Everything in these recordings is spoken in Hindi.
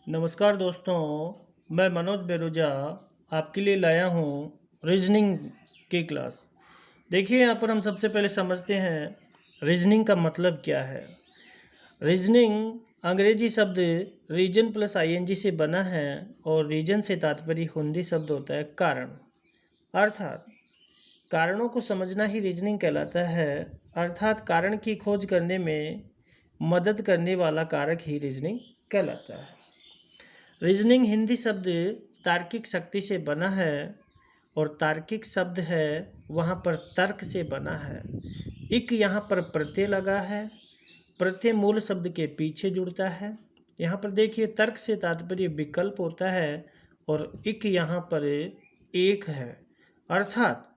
नमस्कार दोस्तों, मैं मनोज बेरुजा आपके लिए लाया हूँ रीजनिंग की क्लास। देखिए यहाँ पर हम सबसे पहले समझते हैं रीजनिंग का मतलब क्या है। रीजनिंग अंग्रेजी शब्द रीजन प्लस आईएनजी से बना है और रीजन से तात्पर्य हिंदी शब्द होता है कारण। अर्थात कारणों को समझना ही रीजनिंग कहलाता है। अर्थात कारण की खोज करने में मदद करने वाला कारक ही रीजनिंग कहलाता है। रीजनिंग हिंदी शब्द तार्किक शक्ति से बना है और तार्किक शब्द है वहाँ पर तर्क से बना है। इक यहाँ पर प्रत्यय लगा है, प्रत्यय मूल शब्द के पीछे जुड़ता है। यहाँ पर देखिए तर्क से तात्पर्य विकल्प होता है और इक यहाँ पर एक है। अर्थात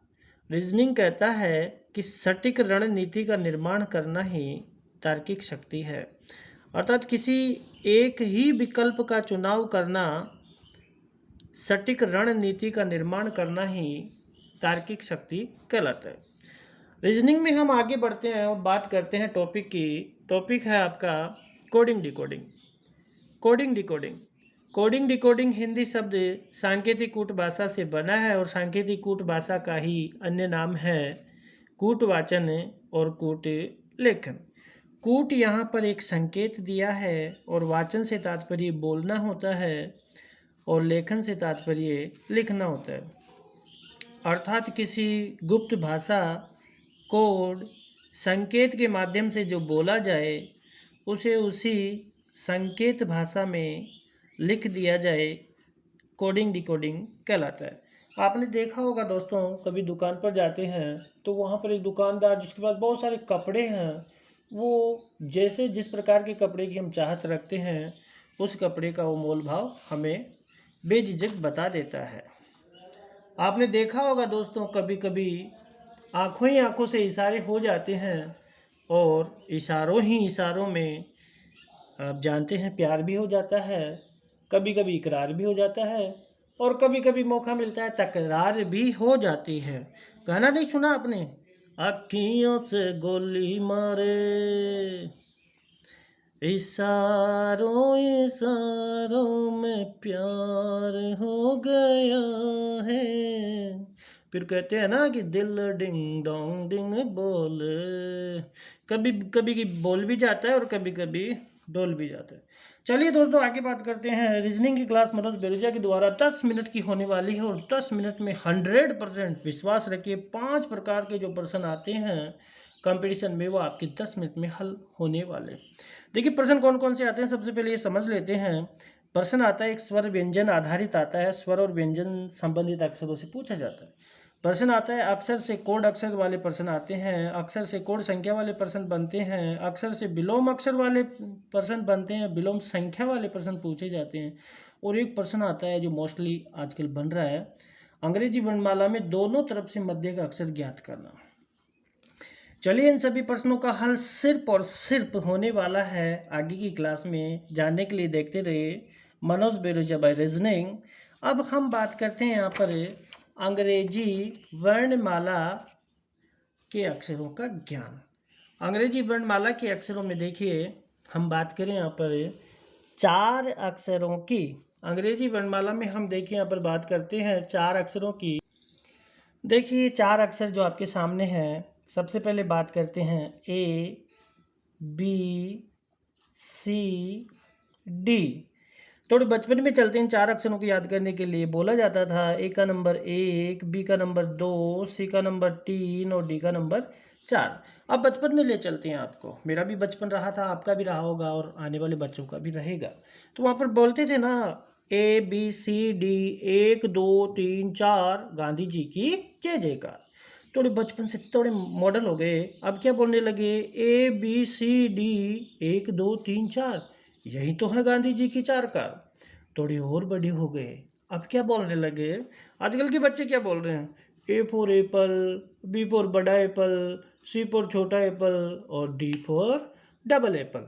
रीजनिंग कहता है कि सटीक रणनीति का निर्माण करना ही तार्किक शक्ति है। अर्थात किसी एक ही विकल्प का चुनाव करना, सटीक रणनीति का निर्माण करना ही तार्किक शक्ति कहलाता है। रीजनिंग में हम आगे बढ़ते हैं और बात करते हैं टॉपिक की। टॉपिक है आपका coding decoding. Coding decoding coding decoding Hindi शब्द सांकेतिक कूट भाषा से बना है और सांकेतिक कूट भाषा का ही अन्य नाम है कूटवाचन और कूट लेखन। कूट यहाँ पर एक संकेत दिया है और वाचन से तात्पर्य बोलना होता है और लेखन से तात्पर्य लिखना होता है। अर्थात किसी गुप्त भाषा कोड संकेत के माध्यम से जो बोला जाए उसे उसी संकेत भाषा में लिख दिया जाए, कोडिंग डिकोडिंग कहलाता है। आपने देखा होगा दोस्तों, कभी दुकान पर जाते हैं तो वहाँ पर एक दुकानदार जिसके पास बहुत सारे कपड़े हैं, वो जैसे जिस प्रकार के कपड़े की हम चाहत रखते हैं उस कपड़े का वो मोल भाव हमें बेझिझक बता देता है। आपने देखा होगा दोस्तों, कभी कभी आँखों ही आँखों से इशारे हो जाते हैं और इशारों ही इशारों में आप जानते हैं प्यार भी हो जाता है, कभी कभी इकरार भी हो जाता है और कभी कभी मौका मिलता है तकरार भी हो जाती है। गाना नहीं सुना आपने, अखियों से गोली मारे इशारों इशारों में प्यार हो गया है। फिर कहते हैं ना कि दिल डिंग डोंग डिंग बोल, कभी कभी बोल भी जाता है और कभी कभी डोल भी जाता है। चलिए दोस्तों आगे बात करते हैं। रीजनिंग की क्लास मनोज बेरुजा के द्वारा 10 मिनट की होने वाली है और 10 मिनट में 100% विश्वास रखिए 5 प्रकार के जो प्रश्न आते हैं कंपटीशन में वो आपके 10 मिनट में हल होने वाले। देखिए प्रश्न कौन कौन से आते हैं, सबसे पहले ये समझ लेते हैं। प्रश्न आता है एक स्वर व्यंजन आधारित आता है, स्वर और व्यंजन संबंधित अक्षरों से पूछा जाता है। प्रश्न आता है अक्षर से कोड अक्षर वाले प्रश्न आते हैं, अक्षर से कोड संख्या वाले प्रश्न बनते हैं, अक्षर से विलोम अक्षर वाले प्रश्न बनते हैं, विलोम संख्या वाले प्रश्न पूछे जाते हैं। और एक प्रश्न आता है जो मोस्टली आजकल बन रहा है, अंग्रेजी वर्णमाला में दोनों तरफ से मध्य का अक्षर ज्ञात करना। चलिए इन सभी प्रश्नों का हल सिर्फ और सिर्फ होने वाला है आगे की क्लास में। जानने के लिए देखते रहिए मनोज बेरुजा बाय रीजनिंग। अब हम बात करते हैं यहाँ पर अंग्रेजी वर्णमाला के अक्षरों का ज्ञान। अंग्रेजी वर्णमाला के अक्षरों में देखिए हम बात करें यहाँ पर 4 अक्षरों की। अंग्रेजी वर्णमाला में हम देखिए यहाँ पर बात करते हैं 4 अक्षरों की। देखिए 4 अक्षर जो आपके सामने हैं, सबसे पहले बात करते हैं ए बी सी डी। थोड़े बचपन में चलते हैं, 4 अक्षरों को याद करने के लिए बोला जाता था ए का नंबर 1, बी का नंबर 2, सी का नंबर 3 और डी का नंबर 4। अब बचपन में ले चलते हैं आपको, मेरा भी बचपन रहा था, आपका भी रहा होगा और आने वाले बच्चों का भी रहेगा। तो वहाँ पर बोलते थे ना A B C D 1 2 3 4 Gandhi ji की जय जयकार। थोड़े बचपन से थोड़े मॉडल हो गए, अब क्या बोलने लगे ए बी सी डी 1 2 3 4, यही तो है गांधी जी की 4 का। थोड़े और बड़े हो गए, अब क्या बोलने लगे, आजकल के बच्चे क्या बोल रहे हैं, A for apple, B for बड़ा एप्पल, सी फॉर छोटा एप्पल और डी फॉर डबल एप्पल।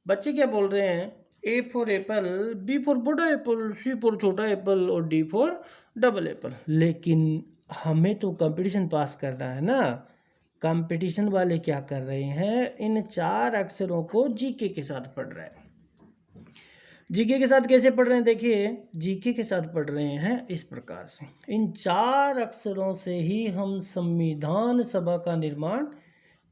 बच्चे क्या बोल रहे हैं, A for apple, B for बड़ा एप्पल, सी फॉर छोटा एप्पल और डी फॉर डबल एप्पल। लेकिन हमें तो कंपटीशन पास करना है ना। कंपटीशन वाले क्या कर रहे हैं, इन 4 अक्षरों को जीके के साथ पढ़ रहे हैं। जीके के साथ कैसे पढ़ रहे हैं, देखिए जीके के साथ पढ़ रहे हैं इस प्रकार से, इन 4 अक्षरों से ही हम संविधान सभा का निर्माण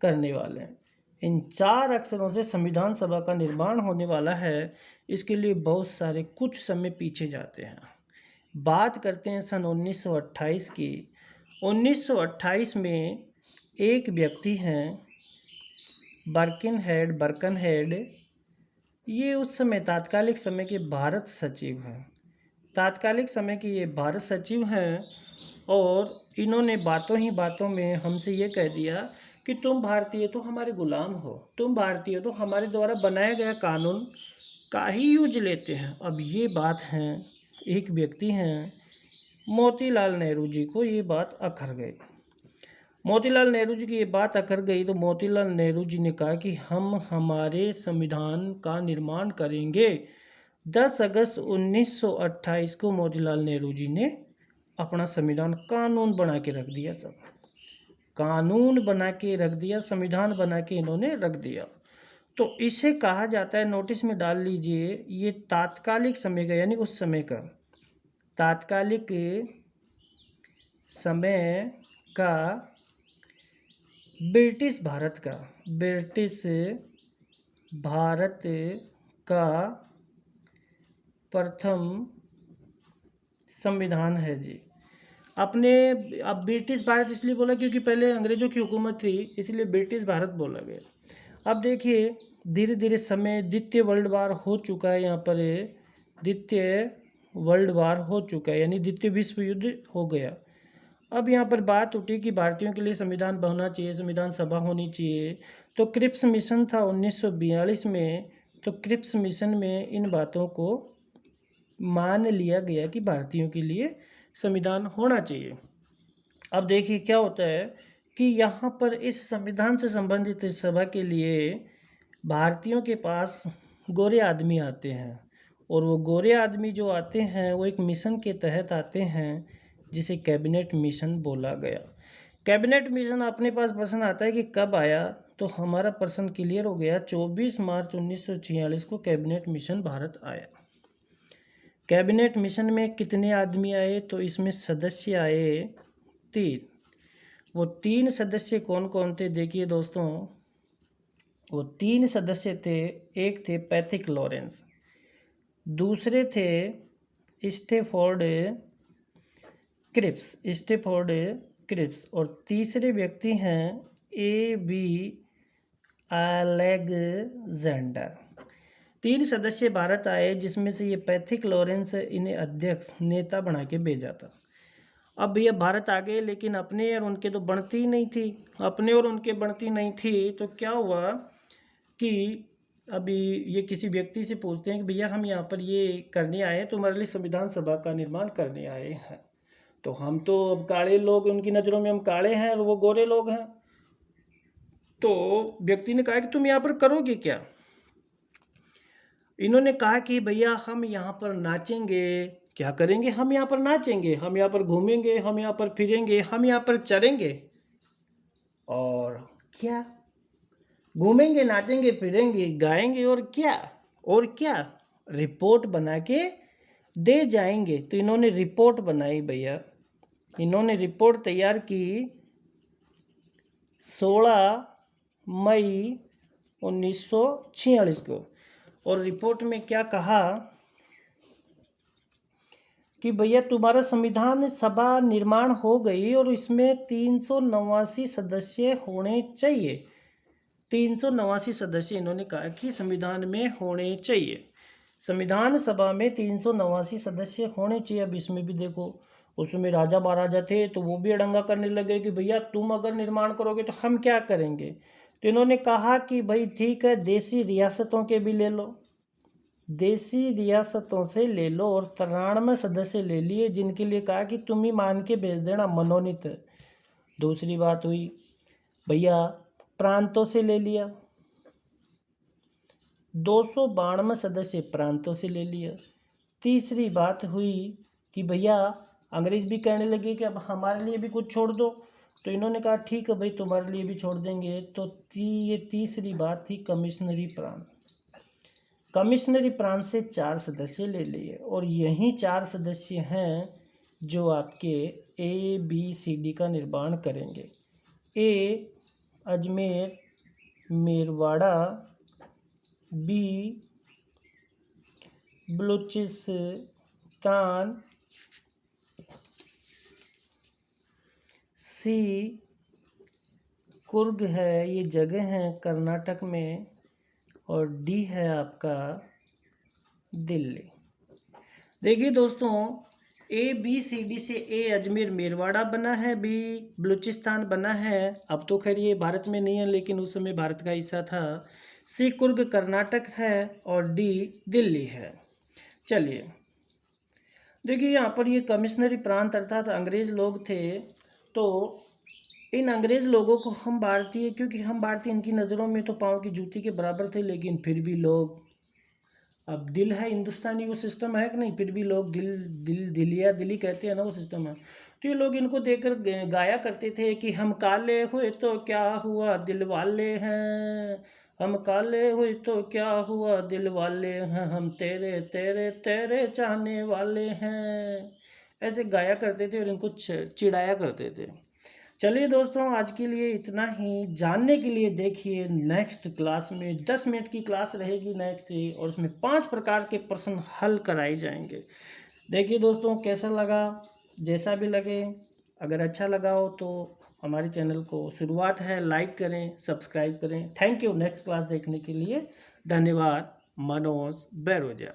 करने वाले हैं। इन 4 अक्षरों से संविधान सभा का निर्माण होने वाला है। इसके लिए बहुत सारे कुछ समय पीछे जाते हैं, बात करते हैं सन 1928 की। 1928 में एक व्यक्ति हैं बर्कनहेड, ये उस समय तात्कालिक समय के भारत सचिव हैं। तात्कालिक समय के ये भारत सचिव हैं और इन्होंने बातों ही बातों में हमसे ये कह दिया कि तुम भारतीय तो हमारे गुलाम हो, तुम भारतीय तो हमारे द्वारा बनाया गया कानून का ही यूज लेते हैं। अब ये बात है, एक व्यक्ति हैं मोतीलाल नेहरू जी को ये बात अखर गई। मोतीलाल नेहरू जी की ये बात अखर गई तो मोतीलाल नेहरू जी ने कहा कि हम हमारे संविधान का निर्माण करेंगे। 10 अगस्त 1928 को मोतीलाल नेहरू जी ने अपना संविधान कानून बना के रख दिया। सब कानून बना के रख दिया, संविधान बना के इन्होंने रख दिया। तो इसे कहा जाता है, नोटिस में डाल लीजिए, ये तात्कालिक समय का, यानी उस समय का, तात्कालिक समय का ब्रिटिश भारत का प्रथम संविधान है जी। अपने अब ब्रिटिश भारत इसलिए बोला क्योंकि पहले अंग्रेजों की हुकूमत थी, इसलिए ब्रिटिश भारत बोला गया। अब देखिए धीरे धीरे समय, द्वितीय वर्ल्ड वार हो चुका है, यहाँ पर द्वितीय वर्ल्ड वार हो चुका है, यानी द्वितीय विश्व युद्ध हो गया। अब यहाँ पर बात उठी कि भारतीयों के लिए संविधान होना चाहिए, संविधान सभा होनी चाहिए। तो क्रिप्स मिशन था 1942 में, तो क्रिप्स मिशन में इन बातों को मान लिया गया कि भारतीयों के लिए संविधान होना चाहिए। अब देखिए क्या होता है कि यहाँ पर इस संविधान से संबंधित इस सभा के लिए भारतीयों के पास गोरे आदमी आते हैं, और वो गोरे आदमी जो आते हैं वो एक मिशन के तहत आते हैं जिसे कैबिनेट मिशन बोला गया। कैबिनेट मिशन अपने पास प्रश्न आता है कि कब आया, तो हमारा प्रश्न क्लियर हो गया। 24 मार्च 1946 को कैबिनेट मिशन भारत आया। कैबिनेट मिशन में कितने आदमी आए, तो इसमें सदस्य आए 3। वो 3 सदस्य कौन कौन थे, देखिए दोस्तों, वो 3 सदस्य थे। एक थे पैथिक लॉरेंस, दूसरे थे स्टेफोर्ड क्रिप्स, और तीसरे व्यक्ति हैं A.B. अलेक्जेंडर। 3 सदस्य भारत आए, जिसमें से ये पैथिक लॉरेंस इन्हें अध्यक्ष नेता बना के भेजा था। अब ये भारत आ गए, लेकिन अपने और उनके तो बढ़ती ही नहीं थी, तो क्या हुआ कि अभी ये किसी व्यक्ति से पूछते हैं कि भैया हम यहाँ पर ये करने आए, तुम्हारे लिए संविधान सभा का निर्माण करने आए हैं। तो हम तो अब काले लोग, उनकी नज़रों में हम काले हैं और वो गोरे लोग हैं। तो व्यक्ति ने कहा कि तुम यहाँ पर करोगे क्या? इन्होंने कहा कि भैया हम यहाँ पर नाचेंगे। क्या करेंगे? हम यहाँ पर नाचेंगे, हम यहाँ पर घूमेंगे, हम यहाँ पर फिरेंगे, हम यहाँ पर चरेंगे, और क्या घूमेंगे, नाचेंगे, फिरेंगे, गाएंगे, और क्या रिपोर्ट बना के दे जाएंगे। तो इन्होंने रिपोर्ट बनाई भैया, इन्होंने रिपोर्ट तैयार की 16 मई 1946 को, और रिपोर्ट में क्या कहा कि भैया तुम्हारा संविधान सभा निर्माण हो गई और इसमें 389 सदस्य होने चाहिए। 389 सदस्य इन्होंने कहा कि संविधान में होने चाहिए, संविधान सभा में 389 सदस्य होने चाहिए। अब इसमें भी देखो, उसमें राजा महाराजा थे तो वो भी अड़ंगा करने लगे कि भैया तुम अगर निर्माण करोगे तो हम क्या करेंगे। तो इन्होंने कहा कि भाई ठीक है, देसी रियासतों के भी ले लो, देसी रियासतों से ले लो, और 93 सदस्य ले लिए, जिनके लिए कहा कि तुम ही मान के भेज देना, मनोनीत। दूसरी बात हुई भैया प्रांतों से ले लिया, 292 सदस्य प्रांतों से ले लिया। तीसरी बात हुई कि भैया अंग्रेज भी कहने लगे कि अब हमारे लिए भी कुछ छोड़ दो, तो इन्होंने कहा ठीक है भाई तुम्हारे लिए भी छोड़ देंगे। तो ये तीसरी बात थी कमिश्नरी प्रांत। कमिश्नरी प्रांत से 4 सदस्य ले लिए और यही 4 सदस्य हैं जो आपके ABCD का निर्माण करेंगे। A Ajmer Merwara, B Balochistan, C Coorg है, ये जगह है कर्नाटक में, और D है आपका दिल्ली। देखिए दोस्तों, ABCD से A अजमेर मेरवाड़ा बना है, B बलूचिस्तान बना है, अब तो खैर ये भारत में नहीं है लेकिन उस समय भारत का हिस्सा था। C कुर्ग कर्नाटक है और D दिल्ली है। चलिए देखिए, यहाँ पर ये कमिश्नरी प्रांत अर्थात अंग्रेज़ लोग थे, तो इन अंग्रेज़ लोगों को हम भारतीय, क्योंकि हम भारतीय इनकी नज़रों में तो पाँव की जूती के बराबर थे, लेकिन फिर भी लोग, अब दिल है हिंदुस्तानी, वो सिस्टम है कि नहीं, फिर भी लोग दिलिया दिली कहते हैं ना, वो सिस्टम है। तो ये लोग इनको देखकर गाया करते थे कि हम काले हुए तो क्या हुआ दिल वाले हैं, हम काले हुए तो क्या हुआ दिल वाले हैं, हम तेरे तेरे तेरे चाहने वाले हैं, ऐसे गाया करते थे और इनको चिढ़ाया करते थे। चलिए दोस्तों, आज के लिए इतना ही। जानने के लिए देखिए नेक्स्ट क्लास में 10 मिनट की क्लास रहेगी नेक्स्ट, और उसमें 5 प्रकार के प्रश्न हल कराए जाएंगे। देखिए दोस्तों, कैसा लगा, जैसा भी लगे, अगर अच्छा लगा हो तो हमारे चैनल को, शुरुआत है, लाइक करें, सब्सक्राइब करें। Thank you. नेक्स्ट क्लास देखने के लिए धन्यवाद। मनोज बैरोजा।